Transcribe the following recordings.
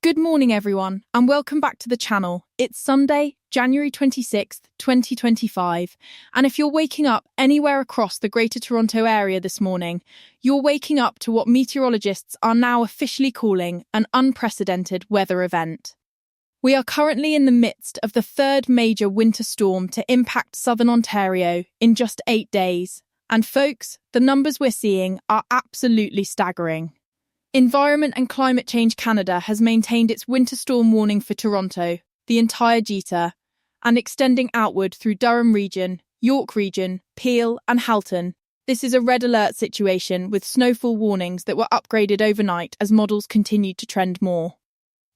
Good morning, everyone, and welcome back to the channel. It's Sunday, January 26th, 2025, and if you're waking up anywhere across the Greater Toronto Area this morning, you're waking up to what meteorologists are now officially calling an unprecedented weather event. We are currently in the midst of the third major winter storm to impact southern Ontario in just 8 days, and folks, the numbers we're seeing are absolutely staggering. Environment and Climate Change Canada has maintained its winter storm warning for Toronto, the entire GTA, and extending outward through Durham Region, York Region, Peel and Halton. This is a red alert situation with snowfall warnings that were upgraded overnight as models continued to trend more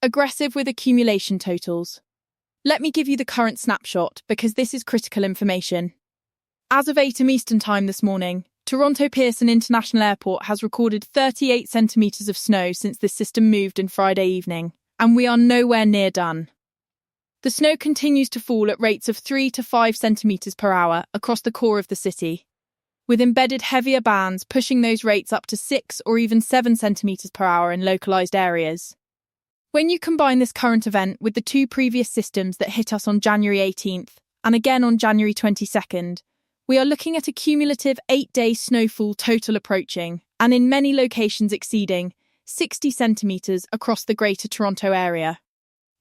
aggressive with accumulation totals. Let me give you the current snapshot because this is critical information. As of 8 am Eastern Time this morning, Toronto Pearson International Airport has recorded 38 centimetres of snow since this system moved in Friday evening, and we are nowhere near done. The snow continues to fall at rates of 3 to 5 centimetres per hour across the core of the city, with embedded heavier bands pushing those rates up to 6 or even 7 centimetres per hour in localized areas. When you combine this current event with the two previous systems that hit us on January 18th and again on January 22nd, we are looking at a cumulative 8-day snowfall total approaching, and in many locations exceeding, 60 centimetres across the Greater Toronto Area.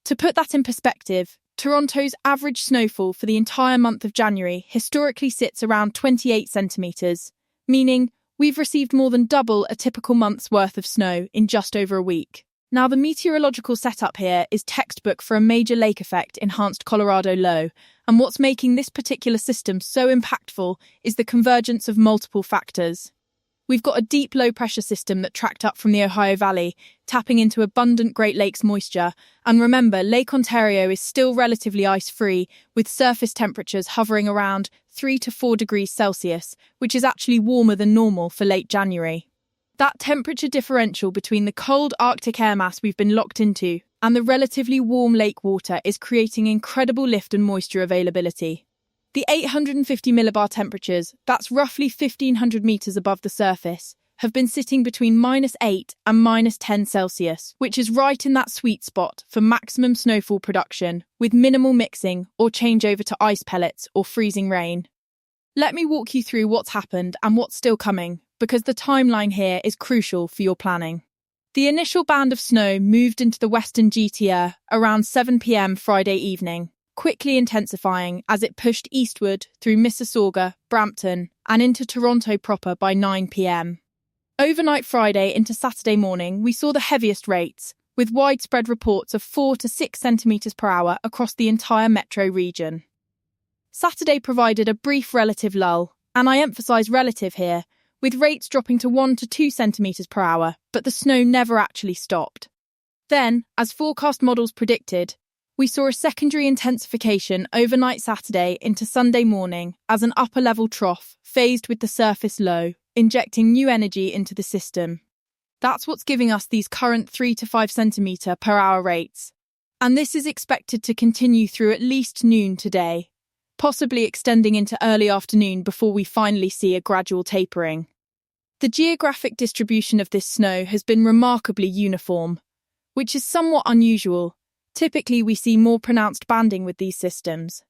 To put that in perspective, Toronto's average snowfall for the entire month of January historically sits around 28 centimetres, meaning we've received more than double a typical month's worth of snow in just over a week. Now, the meteorological setup here is textbook for a major lake effect enhanced Colorado low, and what's making this particular system so impactful is the convergence of multiple factors. We've got a deep low-pressure system that tracked up from the Ohio Valley, tapping into abundant Great Lakes moisture, and remember, Lake Ontario is still relatively ice-free, with surface temperatures hovering around 3 to 4 degrees Celsius, which is actually warmer than normal for late January. That temperature differential between the cold Arctic air mass we've been locked into and the relatively warm lake water is creating incredible lift and moisture availability. The 850 millibar temperatures, that's roughly 1,500 metres above the surface, have been sitting between -8 and -10 Celsius, which is right in that sweet spot for maximum snowfall production, with minimal mixing or changeover to ice pellets or freezing rain. Let me walk you through what's happened and what's still coming, because the timeline here is crucial for your planning. The initial band of snow moved into the western GTA around 7 p.m. Friday evening, quickly intensifying as it pushed eastward through Mississauga, Brampton, and into Toronto proper by 9 p.m. Overnight Friday into Saturday morning, we saw the heaviest rates, with widespread reports of 4 to 6 centimetres per hour across the entire metro region. Saturday provided a brief relative lull, and I emphasise relative here, with rates dropping to 1 to 2 centimetres per hour, but the snow never actually stopped. Then, as forecast models predicted, we saw a secondary intensification overnight Saturday into Sunday morning as an upper-level trough phased with the surface low, injecting new energy into the system. That's what's giving us these current 3 to 5 centimetre per hour rates, and this is expected to continue through at least noon today, possibly extending into early afternoon before we finally see a gradual tapering. The geographic distribution of this snow has been remarkably uniform, which is somewhat unusual. Typically, we see more pronounced banding with these systems.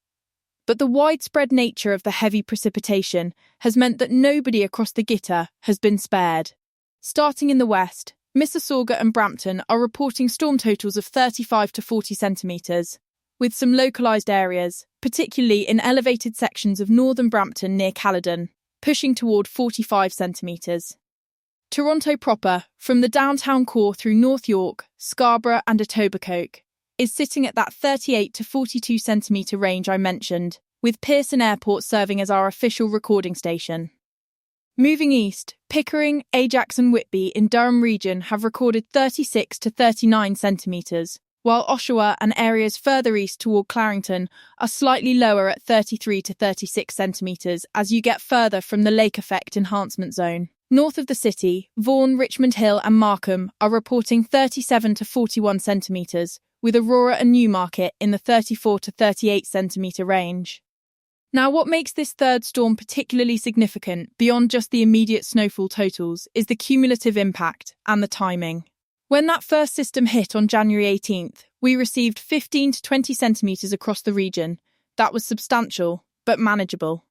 But the widespread nature of the heavy precipitation has meant that nobody across the GTA has been spared. Starting in the west, Mississauga and Brampton are reporting storm totals of 35 to 40 centimetres, with some localised areas, particularly in elevated sections of northern Brampton near Caledon, pushing toward 45 centimetres. Toronto proper, from the downtown core through North York, Scarborough and Etobicoke, is sitting at that 38 to 42 centimetre range I mentioned, with Pearson Airport serving as our official recording station. Moving east, Pickering, Ajax and Whitby in Durham Region have recorded 36 to 39 centimetres, while Oshawa and areas further east toward Clarington are slightly lower at 33 to 36 centimetres as you get further from the lake effect enhancement zone. North of the city, Vaughan, Richmond Hill and Markham are reporting 37 to 41 centimetres, with Aurora and Newmarket in the 34 to 38 centimetre range. Now, what makes this third storm particularly significant beyond just the immediate snowfall totals is the cumulative impact and the timing. When that first system hit on January 18th, we received 15 to 20 centimetres across the region. That was substantial, but manageable.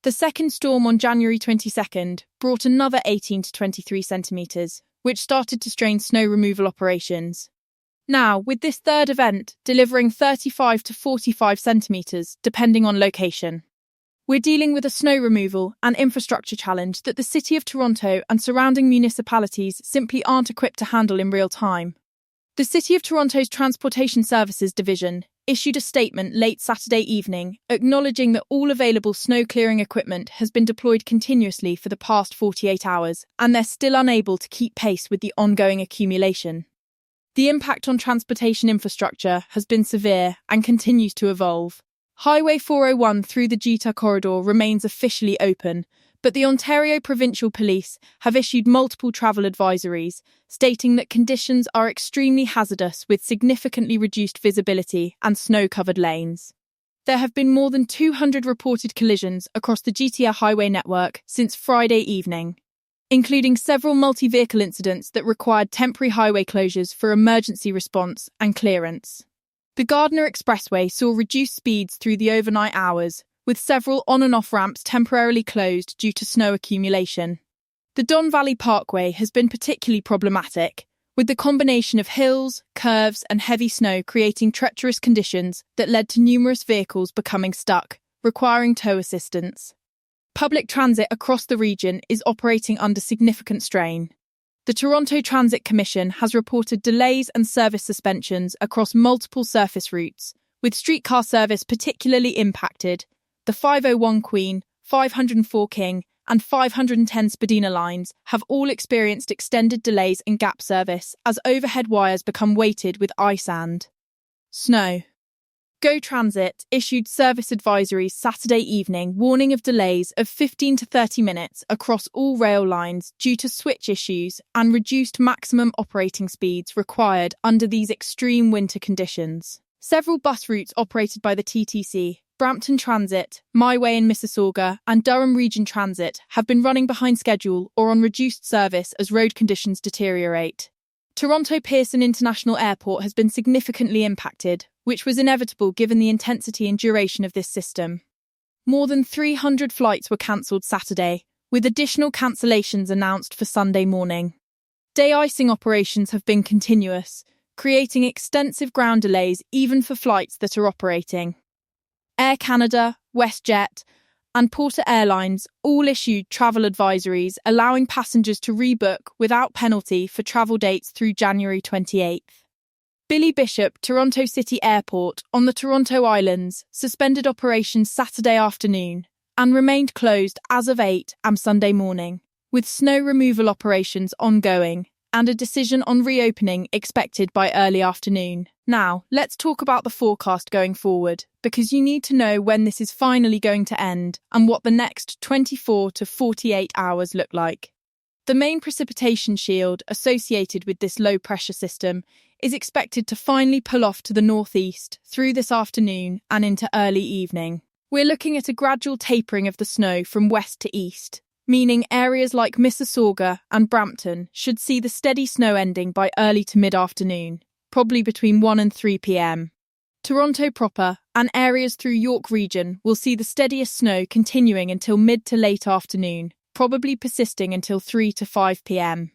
The second storm on January 22nd brought another 18 to 23 centimetres, which started to strain snow removal operations. Now, with this third event delivering 35 to 45 centimetres, depending on location, we're dealing with a snow removal and infrastructure challenge that the City of Toronto and surrounding municipalities simply aren't equipped to handle in real time. The City of Toronto's Transportation Services Division issued a statement late Saturday evening acknowledging that all available snow clearing equipment has been deployed continuously for the past 48 hours, and they're still unable to keep pace with the ongoing accumulation. The impact on transportation infrastructure has been severe and continues to evolve. Highway 401 through the WHITEOUT corridor remains officially open, but the Ontario Provincial Police have issued multiple travel advisories, stating that conditions are extremely hazardous with significantly reduced visibility and snow-covered lanes. There have been more than 200 reported collisions across the GTA highway network since Friday evening, including several multi-vehicle incidents that required temporary highway closures for emergency response and clearance. The Gardiner Expressway saw reduced speeds through the overnight hours, with several on- and off-ramps temporarily closed due to snow accumulation. The Don Valley Parkway has been particularly problematic, with the combination of hills, curves and heavy snow creating treacherous conditions that led to numerous vehicles becoming stuck, requiring tow assistance. Public transit across the region is operating under significant strain. The Toronto Transit Commission has reported delays and service suspensions across multiple surface routes, with streetcar service particularly impacted. The 501 Queen, 504 King, and 510 Spadina lines have all experienced extended delays in gap service as overhead wires become weighted with ice and snow. GO Transit issued service advisories Saturday evening warning of delays of 15 to 30 minutes across all rail lines due to switch issues and reduced maximum operating speeds required under these extreme winter conditions. Several bus routes operated by the TTC, Brampton Transit, My Way in Mississauga, and Durham Region Transit have been running behind schedule or on reduced service as road conditions deteriorate. Toronto Pearson International Airport has been significantly impacted, which was inevitable given the intensity and duration of this system. More than 300 flights were cancelled Saturday, with additional cancellations announced for Sunday morning. De-icing operations have been continuous, creating extensive ground delays even for flights that are operating. Air Canada, WestJet, and Porter Airlines all issued travel advisories allowing passengers to rebook without penalty for travel dates through January 28th. Billy Bishop Toronto City Airport on the Toronto Islands suspended operations Saturday afternoon and remained closed as of 8 am Sunday morning, with snow removal operations ongoing and a decision on reopening expected by early afternoon. Now, let's talk about the forecast going forward, because you need to know when this is finally going to end and what the next 24 to 48 hours look like. The main precipitation shield associated with this low-pressure system is expected to finally pull off to the northeast through this afternoon and into early evening. We're looking at a gradual tapering of the snow from west to east, meaning areas like Mississauga and Brampton should see the steady snow ending by early to mid-afternoon, probably between 1 and 3 p.m. Toronto proper and areas through York Region will see the steadiest snow continuing until mid to late afternoon, probably persisting until 3 to 5 p.m.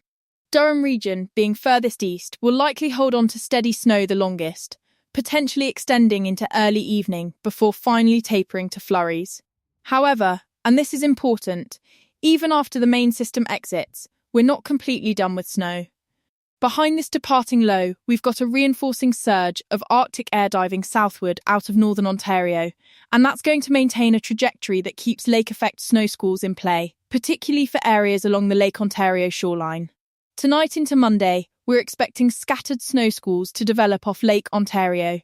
Durham Region, being furthest east, will likely hold on to steady snow the longest, potentially extending into early evening before finally tapering to flurries. However, and this is important, even after the main system exits, we're not completely done with snow. Behind this departing low, we've got a reinforcing surge of Arctic air diving southward out of northern Ontario, and that's going to maintain a trajectory that keeps lake effect snow squalls in play, particularly for areas along the Lake Ontario shoreline. Tonight into Monday, we're expecting scattered snow squalls to develop off Lake Ontario,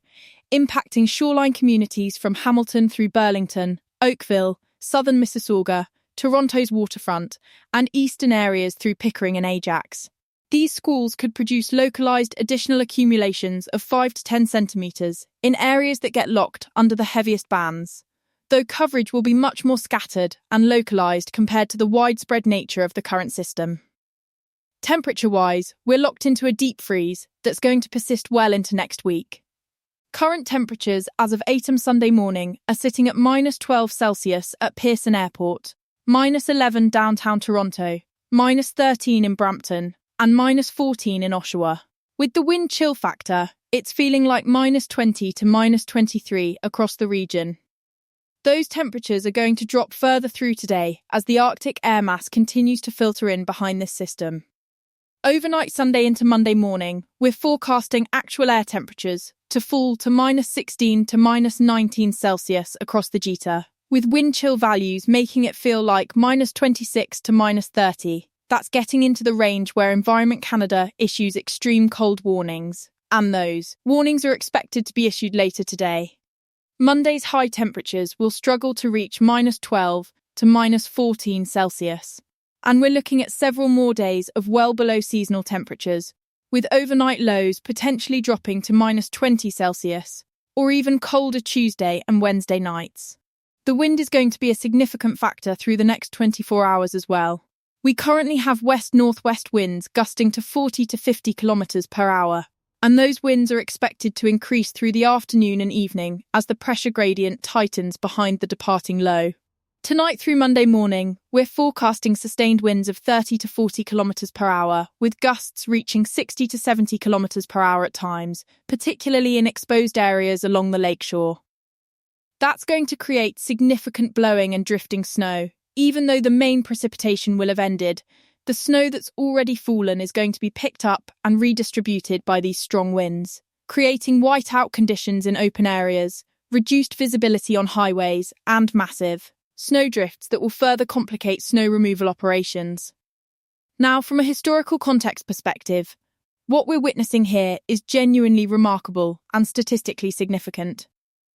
impacting shoreline communities from Hamilton through Burlington, Oakville, southern Mississauga, Toronto's waterfront, and eastern areas through Pickering and Ajax. These squalls could produce localized additional accumulations of 5 to 10 centimetres in areas that get locked under the heaviest bands, though coverage will be much more scattered and localized compared to the widespread nature of the current system. Temperature-wise, we're locked into a deep freeze that's going to persist well into next week. Current temperatures as of 8 am Sunday morning are sitting at -12 Celsius at Pearson Airport, -11 downtown Toronto, -13 in Brampton, and -14 in Oshawa. With the wind chill factor, it's feeling like -20 to -23 across the region. Those temperatures are going to drop further through today as the Arctic air mass continues to filter in behind this system. Overnight Sunday into Monday morning, we're forecasting actual air temperatures to fall to -16 to -19 Celsius across the GETA, with wind chill values making it feel like -26 to -30. That's getting into the range where Environment Canada issues extreme cold warnings, and those warnings are expected to be issued later today. Monday's high temperatures will struggle to reach -12 to -14 Celsius, and we're looking at several more days of well below seasonal temperatures, with overnight lows potentially dropping to -20 Celsius, or even colder Tuesday and Wednesday nights. The wind is going to be a significant factor through the next 24 hours as well. We currently have west-northwest winds gusting to 40 to 50 kilometres per hour, and those winds are expected to increase through the afternoon and evening as the pressure gradient tightens behind the departing low. Tonight through Monday morning, we're forecasting sustained winds of 30 to 40 kilometres per hour, with gusts reaching 60 to 70 kilometres per hour at times, particularly in exposed areas along the lakeshore. That's going to create significant blowing and drifting snow. Even though the main precipitation will have ended, the snow that's already fallen is going to be picked up and redistributed by these strong winds, creating whiteout conditions in open areas, reduced visibility on highways, and massive snowdrifts that will further complicate snow removal operations. Now, from a historical context perspective, what we're witnessing here is genuinely remarkable and statistically significant.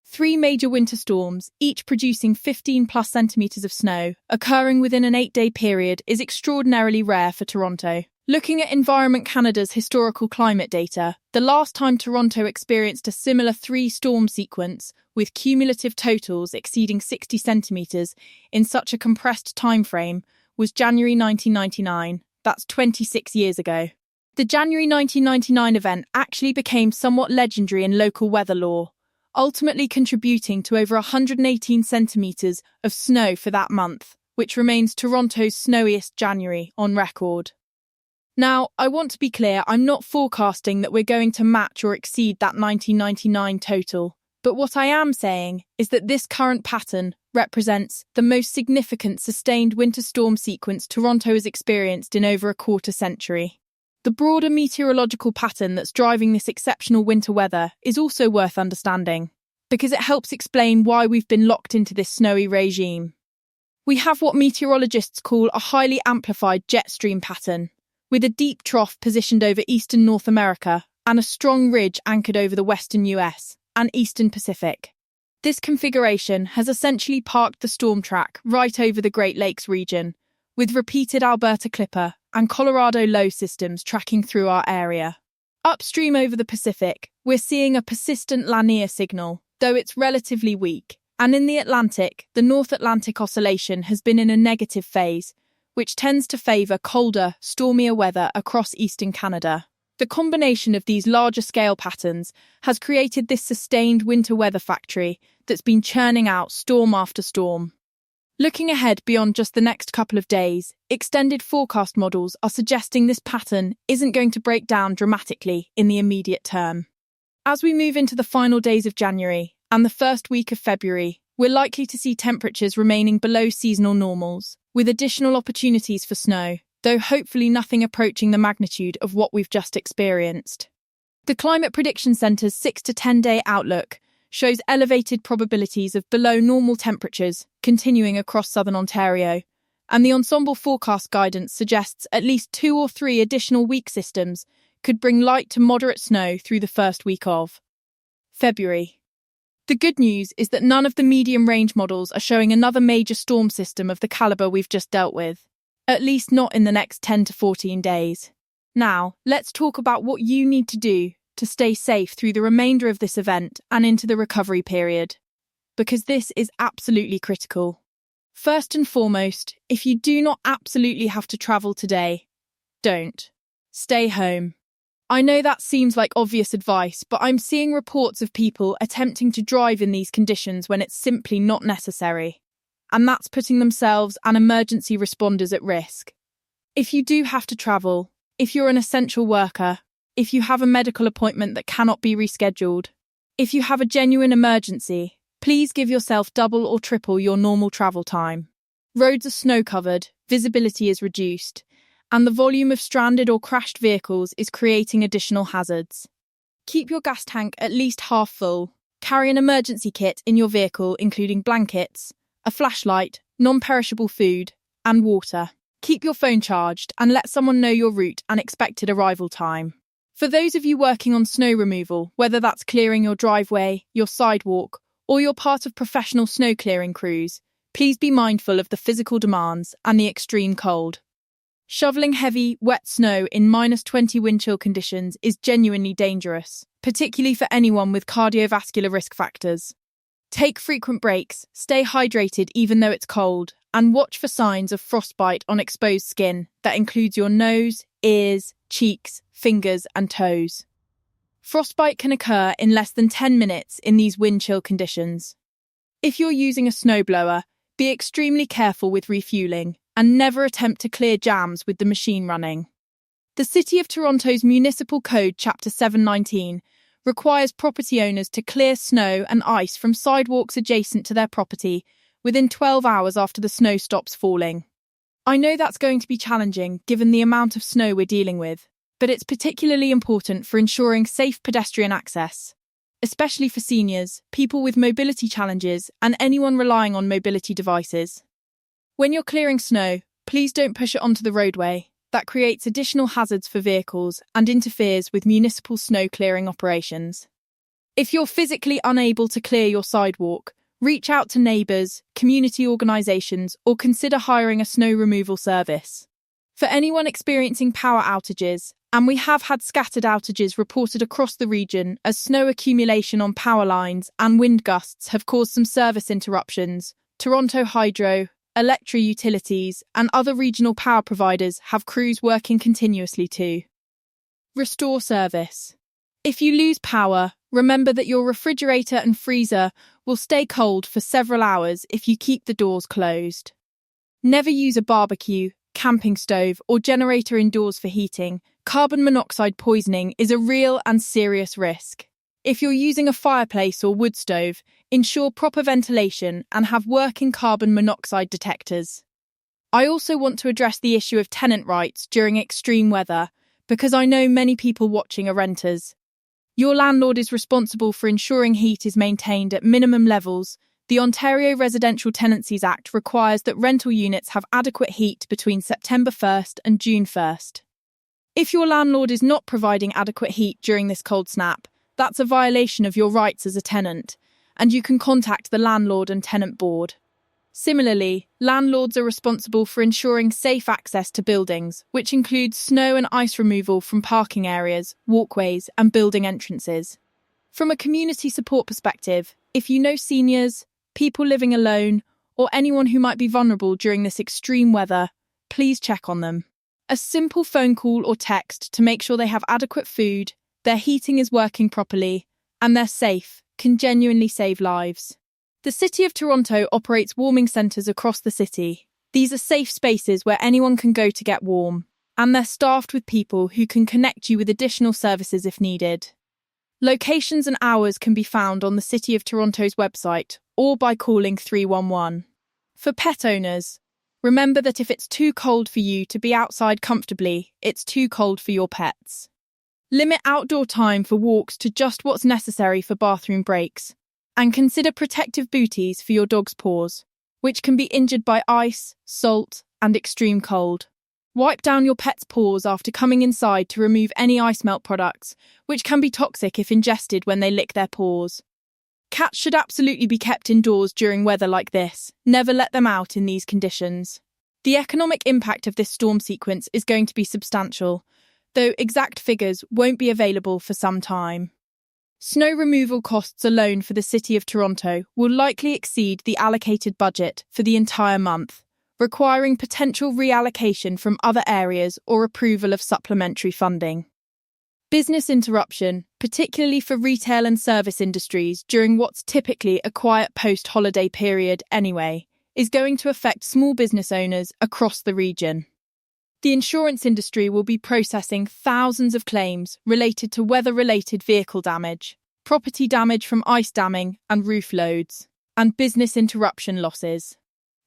3 major winter storms, each producing 15+ centimetres of snow, occurring within an 8-day period is extraordinarily rare for Toronto. Looking at Environment Canada's historical climate data, the last time Toronto experienced a similar 3-storm sequence, with cumulative totals exceeding 60 centimetres in such a compressed timeframe, was January 1999. That's 26 years ago. The January 1999 event actually became somewhat legendary in local weather lore, ultimately contributing to over 118 centimetres of snow for that month, which remains Toronto's snowiest January on record. Now, I want to be clear, I'm not forecasting that we're going to match or exceed that 1999 total, but what I am saying is that this current pattern represents the most significant sustained winter storm sequence Toronto has experienced in over a quarter century. The broader meteorological pattern that's driving this exceptional winter weather is also worth understanding, because it helps explain why we've been locked into this snowy regime. We have what meteorologists call a highly amplified jet stream pattern, with a deep trough positioned over eastern North America and a strong ridge anchored over the western US and eastern Pacific. This configuration has essentially parked the storm track right over the Great Lakes region, with repeated Alberta Clipper and Colorado low systems tracking through our area. Upstream over the Pacific, we're seeing a persistent La Niña signal, though it's relatively weak, and in the Atlantic, the North Atlantic Oscillation has been in a negative phase, which tends to favour colder, stormier weather across eastern Canada. The combination of these larger-scale patterns has created this sustained winter weather factory that's been churning out storm after storm. Looking ahead beyond just the next couple of days, extended forecast models are suggesting this pattern isn't going to break down dramatically in the immediate term. As we move into the final days of January and the first week of February, we're likely to see temperatures remaining below seasonal normals, with additional opportunities for snow, though hopefully nothing approaching the magnitude of what we've just experienced. The Climate Prediction Centre's 6 to 10-day outlook shows elevated probabilities of below normal temperatures continuing across southern Ontario, and the ensemble forecast guidance suggests at least 2 or 3 additional weak systems could bring light to moderate snow through the first week of February. The good news is that none of the medium-range models are showing another major storm system of the calibre we've just dealt with, at least not in the next 10 to 14 days. Now, let's talk about what you need to do to stay safe through the remainder of this event and into the recovery period, because this is absolutely critical. First and foremost, if you do not absolutely have to travel today, don't. stay home. I know that seems like obvious advice, but I'm seeing reports of people attempting to drive in these conditions when it's simply not necessary. And that's putting themselves and emergency responders at risk. If you do have to travel, if you're an essential worker, if you have a medical appointment that cannot be rescheduled, if you have a genuine emergency, please give yourself double or triple your normal travel time. Roads are snow-covered, visibility is reduced, and the volume of stranded or crashed vehicles is creating additional hazards. Keep your gas tank at least half full. Carry an emergency kit in your vehicle, including blankets, a flashlight, non-perishable food, and water. Keep your phone charged and let someone know your route and expected arrival time. For those of you working on snow removal, whether that's clearing your driveway, your sidewalk, or you're part of professional snow clearing crews, please be mindful of the physical demands and the extreme cold. Shoveling heavy, wet snow in -20 wind chill conditions is genuinely dangerous, particularly for anyone with cardiovascular risk factors. Take frequent breaks, stay hydrated even though it's cold, and watch for signs of frostbite on exposed skin that includes your nose, ears, cheeks, fingers, and toes. Frostbite can occur in less than 10 minutes in these wind chill conditions. If you're using a snowblower, be extremely careful with refueling and never attempt to clear jams with the machine running. The City of Toronto's Municipal Code Chapter 719 requires property owners to clear snow and ice from sidewalks adjacent to their property within 12 hours after the snow stops falling. I know that's going to be challenging given the amount of snow we're dealing with, but it's particularly important for ensuring safe pedestrian access, especially for seniors, people with mobility challenges, and anyone relying on mobility devices. When you're clearing snow, please don't push it onto the roadway. That creates additional hazards for vehicles and interferes with municipal snow clearing operations. If you're physically unable to clear your sidewalk, reach out to neighbours, community organisations, or consider hiring a snow removal service. For anyone experiencing power outages, and we have had scattered outages reported across the region as snow accumulation on power lines and wind gusts have caused some service interruptions, Toronto Hydro, Electric Utilities, and other regional power providers have crews working continuously to restore service. If you lose power, remember that your refrigerator and freezer will stay cold for several hours if you keep the doors closed. Never use a barbecue, camping stove, or generator indoors for heating. Carbon monoxide poisoning is a real and serious risk. If you're using a fireplace or wood stove, ensure proper ventilation and have working carbon monoxide detectors. I also want to address the issue of tenant rights during extreme weather, because I know many people watching are renters. Your landlord is responsible for ensuring heat is maintained at minimum levels. The Ontario Residential Tenancies Act requires that rental units have adequate heat between September 1st and June 1st. If your landlord is not providing adequate heat during this cold snap, that's a violation of your rights as a tenant, and you can contact the Landlord and Tenant Board. Similarly, landlords are responsible for ensuring safe access to buildings, which includes snow and ice removal from parking areas, walkways, and building entrances. From a community support perspective, if you know seniors, people living alone, or anyone who might be vulnerable during this extreme weather, please check on them. A simple phone call or text to make sure they have adequate food, their heating is working properly, and they're safe can genuinely save lives. The City of Toronto operates warming centres across the city. These are safe spaces where anyone can go to get warm, and they're staffed with people who can connect you with additional services if needed. Locations and hours can be found on the City of Toronto's website or by calling 311. For pet owners, remember that if it's too cold for you to be outside comfortably, it's too cold for your pets. Limit outdoor time for walks to just what's necessary for bathroom breaks, and consider protective booties for your dog's paws, which can be injured by ice, salt, and extreme cold. Wipe down your pet's paws after coming inside to remove any ice melt products, which can be toxic if ingested when they lick their paws. Cats should absolutely be kept indoors during weather like this. Never let them out in these conditions. The economic impact of this storm sequence is going to be substantial, though exact figures won't be available for some time. Snow removal costs alone for the City of Toronto will likely exceed the allocated budget for the entire month, requiring potential reallocation from other areas or approval of supplementary funding. Business interruption, particularly for retail and service industries during what's typically a quiet post-holiday period anyway, is going to affect small business owners across the region. The insurance industry will be processing thousands of claims related to weather-related vehicle damage, property damage from ice damming and roof loads, and business interruption losses.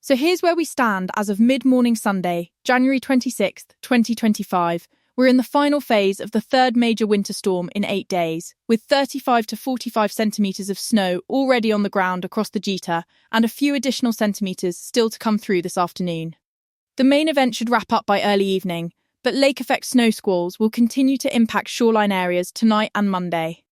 So here's where we stand as of mid-morning Sunday, January 26th, 2025. We're in the final phase of the third major winter storm in 8 days, with 35 to 45 centimetres of snow already on the ground across the Gita and a few additional centimetres still to come through this afternoon. The main event should wrap up by early evening, but lake-effect snow squalls will continue to impact shoreline areas tonight and Monday.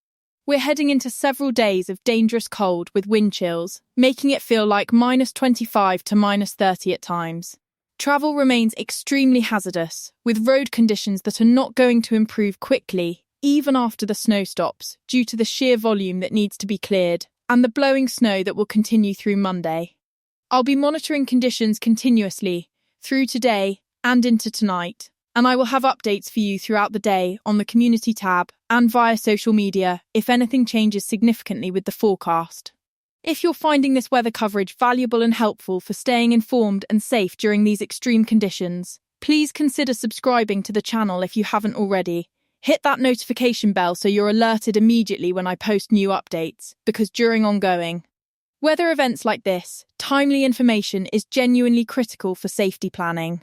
We're heading into several days of dangerous cold with wind chills, making it feel like -25 to -30 at times. Travel remains extremely hazardous, with road conditions that are not going to improve quickly, even after the snow stops, due to the sheer volume that needs to be cleared, and the blowing snow that will continue through Monday. I'll be monitoring conditions continuously, through today and into tonight, and I will have updates for you throughout the day on the community tab and via social media if anything changes significantly with the forecast. If you're finding this weather coverage valuable and helpful for staying informed and safe during these extreme conditions, please consider subscribing to the channel if you haven't already. Hit that notification bell so you're alerted immediately when I post new updates, because during ongoing weather events like this, timely information is genuinely critical for safety planning.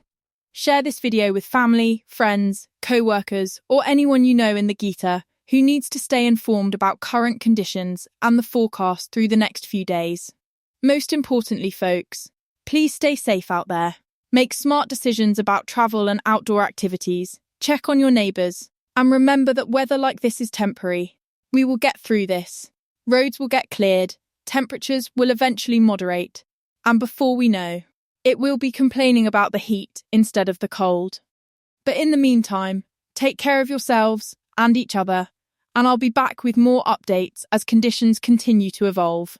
Share this video with family, friends, co-workers, or anyone you know in the Gita who needs to stay informed about current conditions and the forecast through the next few days. Most importantly, folks, please stay safe out there. Make smart decisions about travel and outdoor activities. Check on your neighbours. And remember that weather like this is temporary. We will get through this. Roads will get cleared. Temperatures will eventually moderate. And before we know, it will be complaining about the heat instead of the cold. But in the meantime, take care of yourselves and each other, and I'll be back with more updates as conditions continue to evolve.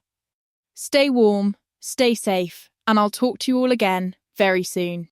Stay warm, stay safe, and I'll talk to you all again very soon.